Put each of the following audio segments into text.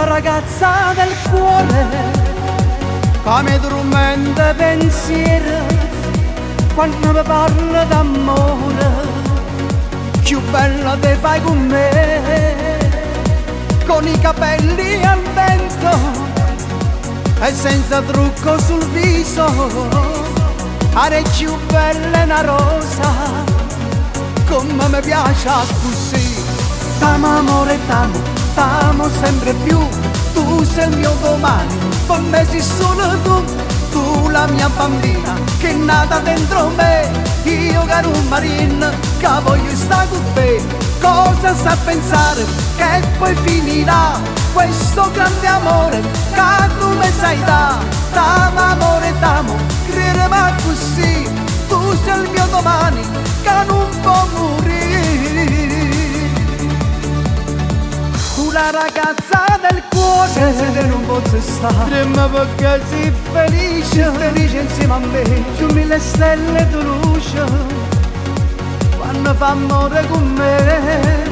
ragazza del cuore, come tormenta pensiero, quando mi parla d'amore, più bella te fai con me, con i capelli al vento e senza trucco sul viso, are più bella una rosa, come mi piace così. T'amo amore, t'amo sempre più, tu sei il mio domani, per me sei solo tu la mia bambina che è nata dentro me, io caro un marino che voglio stare con te. Cosa sa pensare che poi finirà questo grande amore che tu mi sai da? T'amo amore, t'amo, credimi così, tu sei il mio domani che non può morire. Tu la ragazza del cuore, se non posso stare, trema perché sei felice, felice insieme a me, più mille stelle di luce, quando fa amore con me,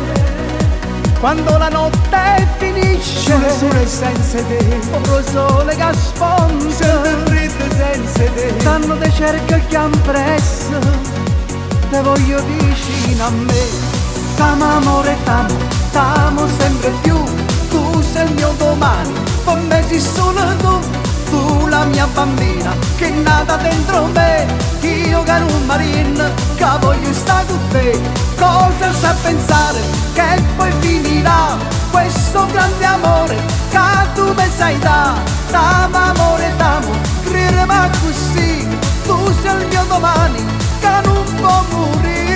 quando la notte finisce, il sole senza te, povero sole che sfonda, sempre freddo senza te, tanto te cerco chiam presso, te voglio vicino a me. T'amo amore, t'amo sempre più, tu sei il mio domani, per me sei solo tu la mia bambina che è nata dentro me, io caro un marino che voglio stare con te. Cosa sa pensare che poi finirà questo grande amore che tu mi sai da? T'amo amore, t'amo, credimi così, tu sei il mio domani che non può morire.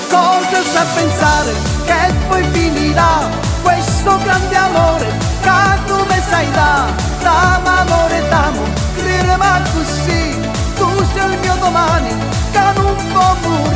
Cosa sa pensare che poi finirà questo grande amore che tu mi sai da? T'amo amore, t'amo, credimi così, tu sei il mio domani che non può morire.